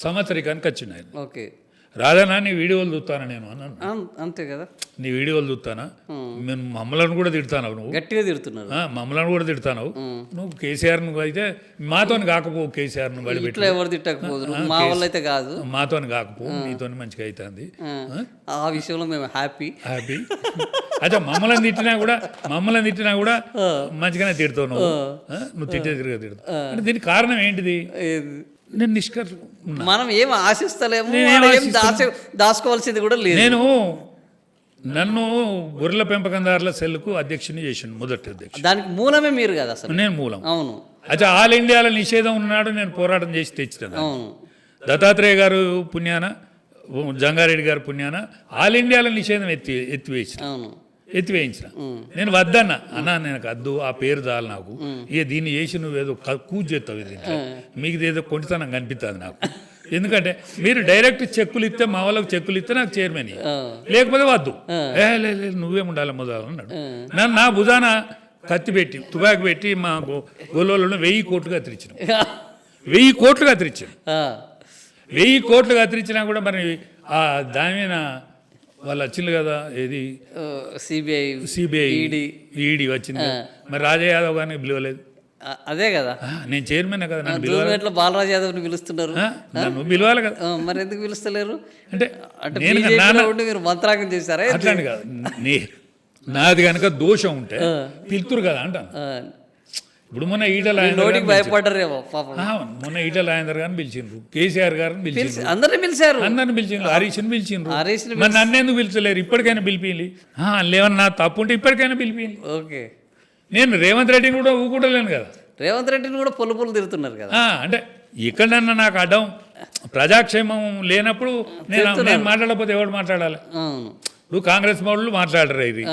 సంవత్సరీకానికి వచ్చింది ఆయన. ఓకే, రాజనా నీ వీడియోలు చూస్తానా నేను అన్నాను. అంతే కదా, నీ వీడియోలు చూస్తానా, నేను మమ్మల్ని కూడా తిడతాను, నువ్వు గట్టిగా తిడుతున్నారు, మమ్మల్ని కూడా తిడతాను. నువ్వు కేసీఆర్ నువ్వు అయితే మాతో కాకపోవు, కేసీఆర్ నువ్వు బడిపెట్టి ఎవరు తిట్టకపోదు, మా వాళ్ళు అయితే కాదు, మాతో కాకపోవు, నీతో మంచిగా అవుతుంది. ఆ విషయంలో మేము హ్యాపీ. అచ్చా, మమ్మల్ని తిట్టినా కూడా మంచిగానే తిడతావు నువ్వు తిట్టేది తిడతావు. అంటే దీనికి కారణం ఏంటిది? నేను నిష్కర్ష మనం ఏం ఆశిస్తలేము, దాచుకోవాల్సింది కూడా లేదు. నన్ను గొర్రెల పెంపకందారుల సెల్కు అధ్యక్షుని చేసిండు, మొదటి అధ్యక్షుడు. దానికి మూలమే మీరు కదా అసలు. నేను మూలం. అవును. అచ్చా, ఆల్ ఇండియాలో నిషేధం ఉన్నాడు, నేను పోరాటం చేసి తెచ్చిన. దత్తాత్రేయ గారు పుణ్యాన, జంగారెడ్డి గారు పుణ్యాన ఆల్ ఇండియాలో నిషేధం ఎత్తివేయించిన. నేను వద్దన్నా, నేను వద్దు, ఆ పేరు చాలు నాకు, ఇక దీన్ని చేసి నువ్వేదో కూజ్ చేస్తావు, దీంట్లో మీకు ఏదో కొంటితనం కనిపిస్తుంది నాకు. ఎందుకంటే మీరు డైరెక్ట్ చెక్కులు ఇస్తే, మా వాళ్ళకి చెక్కులు ఇస్తే నాకు చైర్మన్, లేకపోతే వద్దు, నువ్వే ఉండాలి మొదలు అన్నాడు. నన్ను నా భుజాన కత్తి పెట్టి, తుపాకి పెట్టి మా గొల్లోళ్ళను 1000 కోట్లు కత్తిరించిన. 1000 కోట్లు కత్తిరించాను. 1000 కోట్లు కత్తిరించినా కూడా మరి దాని మీద వాళ్ళు వచ్చింది కదా, ఏది సిబిఐ ఈడీ వచ్చింది. మరి రాజా యాదవ్ గారిని పిలవలేదు. అదే కదా, నేను చైర్మన్ కదా, నన్ను పిలవాలి. బాలరాజ్ యాదవ్ని పిలుస్తున్నారు, నన్ను పిలవాలి కదా. మరి ఎందుకు పిలుస్తలేరు? అంటే మీరు మంత్రాంగం చేశారా? అట్లాంటి కాదు, నాది కనుక దోషం ఉంటే పిలుతురు కదా అంటాను. ఇప్పుడు మొన్న ఈటల భయపడ్డారేమో పాపం. మొన్న ఈటల రాజేందర్ గారిని పిలిచిండ్రు, కేసీఆర్ గారిని పిలిచిండ్రు, అందరిని పిలిచారు, హరీష్ని పిలిచిండ్రు. మరి నన్ను ఎందుకు పిలిచలేరు? ఇప్పటికైనా పిలిపిలి. లేవన్నా తప్పు ఉంటే ఇప్పటికైనా పిలిపిలి. ఓకే, నేను రేవంత్ రెడ్డిని కూడా ఊకుంటలేను కదా. రేవంత్ రెడ్డిని కూడా పొలు తిరుగుతున్నారు కదా. అంటే ఎక్కడన్నా నాకు అడ్డం ప్రజాక్షేమం లేనప్పుడు నేను మాట్లాడకపోతే ఎవరు మాట్లాడాలి? ఇప్పుడు కాంగ్రెస్ వాళ్ళు మాట్లాడరు, ఇది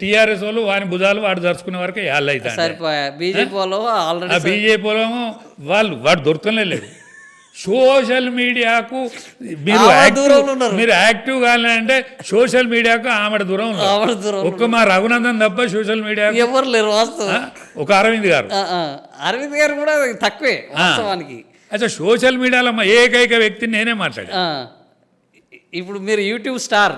టీఆర్ఎస్ వాళ్ళు వాని భుజాలు వాడు జరుచుకునే వరకు అవుతాయి. బీజేపీలో వాడు దొరకలే లేదు. సోషల్ మీడియాకు మీరు దూరంలో ఉన్నారు. మీరు యాక్టివ్ కావాలంటే సోషల్ మీడియాకు ఆమెడ దూరం ఉన్నారు. ఆవిడ దూరం ఒక్క మా రఘునందన్ తప్ప సోషల్ మీడియా ఎవరు లేరు వాస్తవం. ఒక అరవింద్ గారు. అరవింద్ గారు కూడా తక్కువే వాస్తవానికి. అచ్చా సోషల్ మీడియాలో మా ఏకైక వ్యక్తిని నేనే మాట్లాడా. ఇప్పుడు మీరు YouTube star,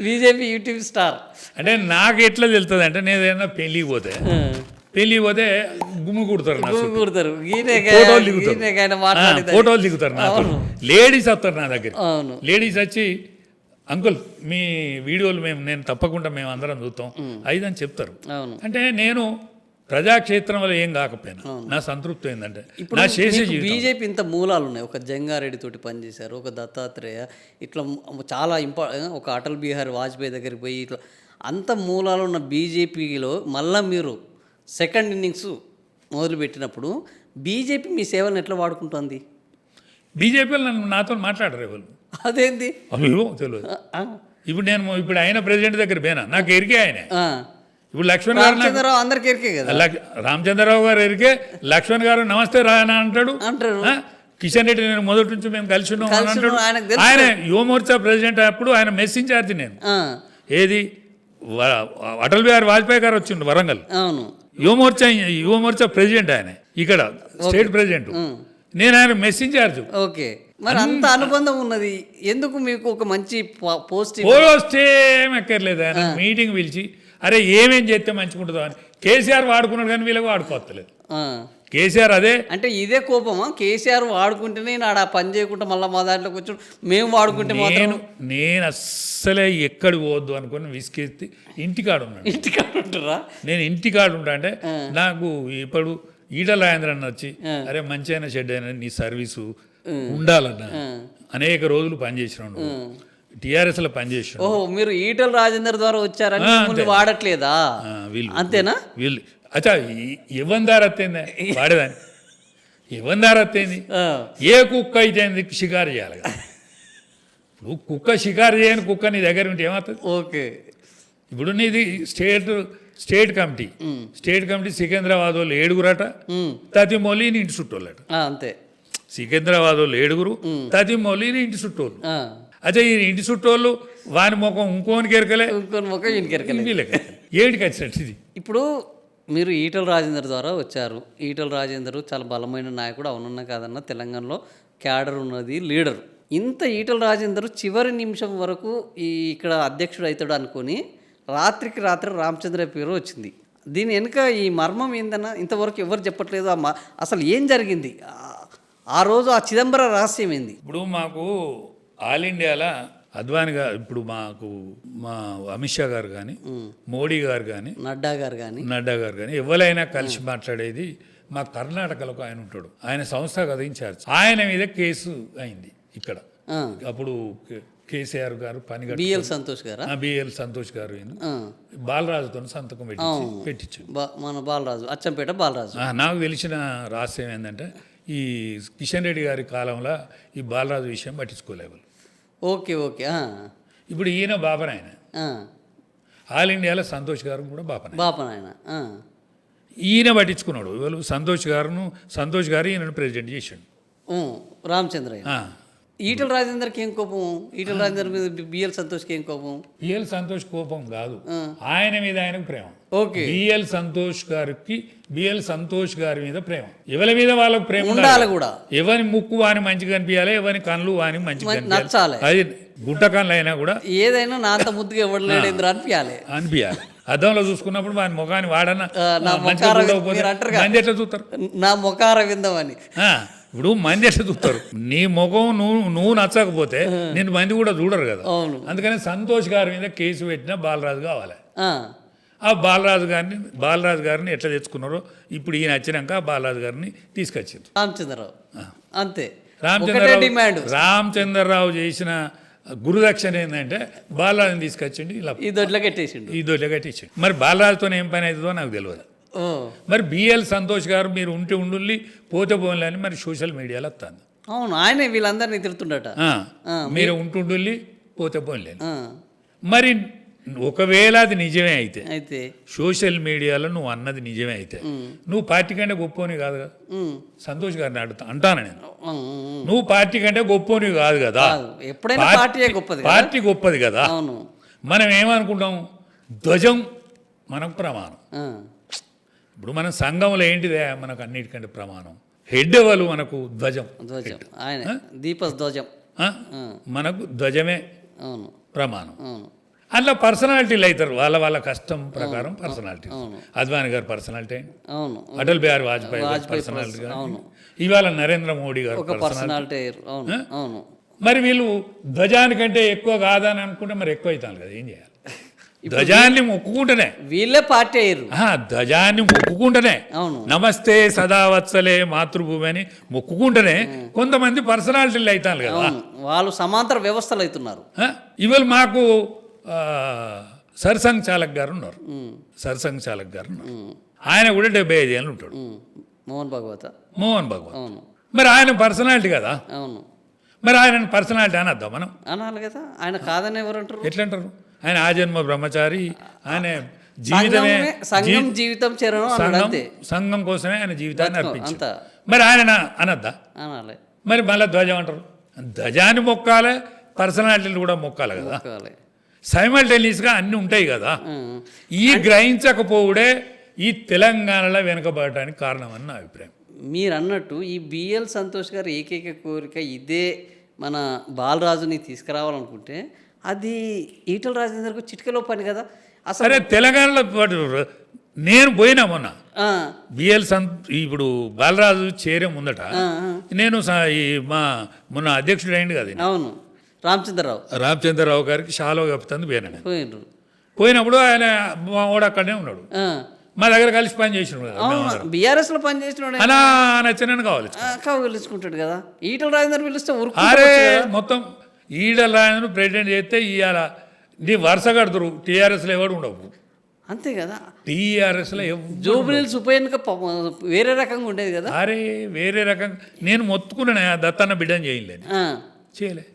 BJP YouTube star. అంటే నాకు ఎట్లా తెలుస్తుంది అంటే నేను ఏదైనా పెళ్ళికి పోతే గుమ్ము కుడతారు నా చుట్టూ. కూడతారు ఫోటోలు దిగుతారు. ఫోటోలు దిగుతారు నా లేడీస్ వస్తారు నా దగ్గర. అవును. లేడీస్ వచ్చి అంకుల్ మీ వీడియోలు నేను తప్పకుండా మేము అందరం చూస్తాం అని చెప్తారు. అవును. అంటే నేను ప్రజాక్షేత్రం వల్ల ఏం కాకపోయినా నా సంతృప్తి ఏంటంటే ఇప్పుడు నా చేసే బీజేపీ ఇంత మూలాలు ఉన్నాయి. ఒక జంగారెడ్డి తోటి పనిచేశారు, ఒక దత్తాత్రేయ, ఇట్లా చాలా ఒక అటల్ బిహారీ వాజ్పేయి దగ్గరికి పోయి ఇట్లా అంత మూలాలు ఉన్న బీజేపీలో మళ్ళీ మీరు సెకండ్ ఇన్నింగ్స్ మొదలుపెట్టినప్పుడు బీజేపీ మీ సేవలను ఎట్లా వాడుకుంటుంది? బీజేపీలో నాతో మాట్లాడరు ఎవరు. అదేంది అయ్యో తెలియదు. ఇప్పుడు ఆయన ప్రెసిడెంట్ దగ్గర పోయినా నాకు ఎరికే ఆయన. ఇప్పుడు లక్ష్మణ్ గారు రామచంద్రరావు అందరికి ఎరికే కదా. రామచంద్రరావు గారు ఎరికే. లక్ష్మణ్ గారు నమస్తే రా అని అంటాడు. కిషన్ రెడ్డి నేను మొదటి నుంచి మేము కలిసి ఉన్నాం అని అంటాడు. ఆయన యువమోర్చా ప్రెసిడెంట్ అప్పుడు ఆయన మెస్ ఇన్ఛార్జ్ నేను. ఏది అటల్ బిహారీ వాజ్పేయి గారు వచ్చిండు వరంగల్. అవును. యువమోర్చా ప్రెసిడెంట్ ఆయన, ఇక్కడ స్టేట్ ప్రెసిడెంట్. నేను ఆయన మెస్ ఇన్ఛార్జ్. ఓకే. మరి అంత అనుబంధం ఉన్నది ఎందుకు మీకు ఒక మంచి పోస్ట్ ఏం ఎక్కర్లేదు. ఆయన మీటింగ్ పిలిచి అరే ఏమేం చేస్తే మంచిగుంటుందో అని. కేసీఆర్ వాడుకున్నాడు కానీ వీళ్ళకి వాడుకోవట్లేదు. కేసీఆర్ అదే అంటే ఇదే కోపమా? కేసీఆర్ వాడుకుంటేనే నాడు ఆ పని చేయకుండా మళ్ళీ మా దాంట్లోకి వచ్చి మేము వాడుకుంటే నేను అస్సలే ఎక్కడికి పోవద్దు అనుకుని విసికెత్తి ఇంటికాడ ఉన్నాను. ఇంటికాడ ఉంటారా? నేను ఇంటికాడ ఉంటా అంటే నాకు ఇప్పుడు ఈటల రాజేంద్ర అన్న వచ్చి అరే మంచి అయినా చెడ్డ అయినా నీ సర్వీసు ఉండాలన్నా అనేక రోజులు పనిచేసినాడు. టీఆర్ఎస్లో పనిచేసాడు. ఓహో, మీరు ఈటల రాజేందర్ ద్వారా వచ్చారని వాడట్లేదా? అంతేనా? వీళ్ళు అచ్చా ఇవ్వని దారత్తేంది వాడేదాన్ని. ఇవ్వని దారత్తేంది. ఏ కుక్క అయితే షికారు చేయాలి కదా. ఇప్పుడు కుక్క షికారు చేయని కుక్క నీ దగ్గర ఉంటే ఏమవుతుంది? ఓకే. ఇప్పుడు నీది స్టేట్ కమిటీ సికింద్రాబాద్ వాళ్ళు 7గురట, తతిమౌలి ఇంటి చుట్టోళ్ళట. అంతే. సికింద్రాబాద్ వాళ్ళు 7గురు, తతిమౌలి ఇంటి చుట్టోళ్ళు. అదే ఈ ఇంటి చుట్టోళ్ళు వాని ముఖం ఇంకోనికి ఎరకలే, ఇంకోని ముఖం ఇంటికి ఎరకలే. ఏడికి వచ్చినట్టు ఇది. ఇప్పుడు మీరు ఈటల రాజేందర్ ద్వారా వచ్చారు. ఈటల రాజేందర్ చాలా బలమైన నాయకుడు, అవునన్నా కాదన్నా తెలంగాణలో క్యాడర్ ఉన్నది, లీడర్. ఇంత ఈటల రాజేందర్ చివరి నిమిషం వరకు ఇక్కడ అధ్యక్షుడు అవుతాడు అనుకొని రాత్రికి రాత్రి రామచంద్ర పేరు వచ్చింది. దీని వెనుక ఈ మర్మం ఏందన్నా ఇంతవరకు ఎవరు చెప్పట్లేదు. అసలు ఏం జరిగింది ఆ రోజు? ఆ చిదంబర రహస్యం ఏంది? ఇప్పుడు మాకు ఆల్ ఇండియాలో అద్వానీ గారు, ఇప్పుడు మాకు మా అమిత్ షా గారు కానీ, మోడీ గారు కానీ, నడ్డా గారు కానీ ఎవరైనా కలిసి మాట్లాడేది మా కర్ణాటకలో ఆయన ఉంటాడు. ఆయన సంస్థాగత ఇన్ఛార్జ్. ఆయన మీద కేసు అయింది ఇక్కడ. అప్పుడు కేసీఆర్ గారు బిఎల్ సంతోష్ గారు బాలరాజుతో సంతకం పెట్టించాడు. మన బాలరాజు, అచ్చంపేట బాలరాజు. నాకు తెలిసిన రహస్యం ఏంటంటే ఈ కిషన్ రెడ్డి గారి కాలంలో ఈ బాలరాజు విషయం పట్టించుకోలేవు. ఓకే. ఇప్పుడు ఈయన బాపనాయన. ఆల్ ఇండియాలో సంతోష్ గారు కూడా బాపనాయన. ఈయన పట్టించుకున్నాడు. ఇవాళ సంతోష్ గారు ఈయనను ప్రెసిడెంట్ చేశాడు. రామచంద్రయ్య. ఈటల రాజేందర్కి ఏం కోపం? ఈటల రాజేందర్ మీద బిఎల్ సంతోష్కి ఏం కోపం? బిఎల్ సంతోష్ కోపం కాదు, ఆయన మీద ఆయనకు ప్రేమ. ఓకే. బిఎల్ సంతోష్ గారి మీద ప్రేమ. ఎవరి మీద వాళ్ళకు ప్రేమ ఉండాలి కూడా. ఎవరి ముక్కు వాని మంచిగా కనిపించాలి, ఎవరి కళ్ళు వాని మంచిగా నచ్చాలి. అది గుట్ట కళ్ళు అయినా కూడా ఏదైనా నా అంత ముద్దుగా ఇవ్వలేడు అనిపించాలి. అద్దంలో చూసుకున్నప్పుడు వాని ముఖాన్ని వాడన్నా మంది ఎట్లా చూస్తారు? నా ముఖార విందామని. ఇప్పుడు మంది ఎట్లా చూస్తారు? నీ ముఖం నువ్వు నచ్చకపోతే నేను మంది కూడా చూడరు కదా. అందుకని సంతోష్ గారి మీద కేసు పెట్టినా బాలరాజు కావాలి. ఆ బాలరాజు గారిని ఎట్లా తెచ్చుకున్నారో ఇప్పుడు ఈయన వచ్చినాక బాలరాజు గారిని తీసుకొచ్చారు. రామచంద్రరావు. అంతే. రామచంద్రరావు చేసిన గురుదక్షిణ ఏంటంటే బాలరాజుని తీసుకొచ్చిండు, ఇలా ఈ దొడ్లో కట్టేసిండు. మరి బాలరాజుతో ఏం పని అవుతుందో నాకు తెలియదు. మరి బిఎల్ సంతోష్ గారు మీరు ఉండుల్లి పోతే పోన్లే అని మరి సోషల్ మీడియాలో వస్తాను. అవును, ఆయనే వీళ్ళందరినీ తిడుతుండట. మీరు ఉంటుండుల్లి పోతే పోన్లే. మరి ఒకవేళ అది నిజమే అయితే అయితే సోషల్ మీడియాలో నువ్వు అన్నది నిజమే అయితే నువ్వు పార్టీ కంటే గొప్పని కాదు కదా. సంతోష్ గారిని అంటాను నేను, నువ్వు పార్టీ కంటే గొప్పని కాదు కదా. ఎప్పుడైనా పార్టీ గొప్పది, పార్టీ గొప్పది కదా. అవును. మనం ఏమనుకుంటాం, ధ్వజం మనకు ప్రమాణం. ఇప్పుడు మన సంఘంలో ఏంటిదే మనకు అన్నిటికంటే ప్రమాణం, హెడ్ ఎవరు మనకు ధ్వజం. ధ్వజం ఆయన దీప ధ్వజం, మనకు ధ్వజమే అవును ప్రమాణం. అవును. అందులో పర్సనాలిటీలు అవుతారు, వాళ్ళ కష్టం ప్రకారం పర్సనాలిటీ. అద్వానీ గారు పర్సనాలిటీ, అవును. అటల్ బిహారీ వాజ్పేయి గారు పర్సనాలిటీ, ఇవాళ నరేంద్ర మోడీ గారు పర్సనాలిటీ. అవును అవును. మరి వీళ్ళు ధ్వజానికంటే ఎక్కువ కాదని అనుకుంటే మరి ఎక్కువ అవుతాను కదా, ఏం చేయాలి? ధ్వజాన్ని మొక్కుకుంటేనే వీళ్ళే పార్టీ అయ్యారు. ధ్వజాన్ని మొక్కుకుంటేనే, అవును. నమస్తే సదావత్సలే మాతృభూమి అని మొక్కుకుంటేనే కొంతమంది పర్సనాలిటీలు అవుతారు కదా. వాళ్ళు సమాంతర వ్యవస్థలు అవుతున్నారు. ఇవాళ మాకు సర్సంఘ్ చాలక్ గారు ఉన్నారు, సర్సంఘ్ చాలక్ గారు ఉన్నారు. ఆయన కూడా 75 ఏళ్ళు ఉంటాడు, మోహన్ భగవత్. మోహన్ భగవత్. అవును. మరి ఆయన పర్సనాలిటీ కదా. అవును. మరి ఆయన పర్సనాలిటీ అనద్దాం మనం? అనాలి కదా. ఆయన కాదని ఎవరు అంటారు? ఎట్లా అంటారు? ఆయన ఆజన్మ బ్రహ్మచారి, ఆయన జీవితమే సంఘం జీవితం చేరడం అంతే. సంఘం కోసమే ఆయన జీవితాన్ని అర్పించారు. అంత మరి ఆయన అనద్దా? అనాలి. మరి మళ్ళీ ధ్వజం అంటారు. ధ్వజాన్ని మొక్కాలి, పర్సనాలిటీలు కూడా మొక్కాలి కదా. సైమల్టేనియస్గా అన్నీ ఉంటాయి కదా. ఈ గ్రహించకపోవడే ఈ తెలంగాణలో వెనుకబడటానికి కారణమని నా అభిప్రాయం. మీరు అన్నట్టు ఈ బిఎల్ సంతోష్ గారి ఏకైక కోరిక ఇదే, మన బాలరాజుని తీసుకురావాలనుకుంటే అది ఈటల రాజేందర్కు చిటికలో పని కదా. అసలు తెలంగాణలో నేను పోయినా మొన్న బిఎల్ ఇప్పుడు బాలరాజు చేరే ముందట నేను మొన్న అధ్యక్షుడు అయింది కదా. అవును. రామచంద్రరావు గారికి షాలో కప్పుతుంది పోయినా. పోయినప్పుడు ఆయన మా వాడు అక్కడనే ఉన్నాడు, మా దగ్గర కలిసి పని చేసినాడు కదా. బీఆర్ఎస్ లో పని చేసినాడు, అలా నచ్చనని కావలుచుకుంటాడు కదా. ఈటల రాజేందర్ పిలిస్తే అరే మొత్తం ఈటల రాజేందర్ ప్రెసిడెంట్ చేస్తే ఇవాళ నీ వరుస కడుతురు. టీఆర్ఎస్లో ఎవడు ఉండవు, అంతే కదా. టీఆర్ఎస్లో జూబ్లీహిల్స్ ఉప ఎన్నిక వేరే రకంగా ఉండేది కదా. అరే వేరే రకంగా నేను మొత్తుకున్నా దత్తన్న బిడ్డని చేయలే.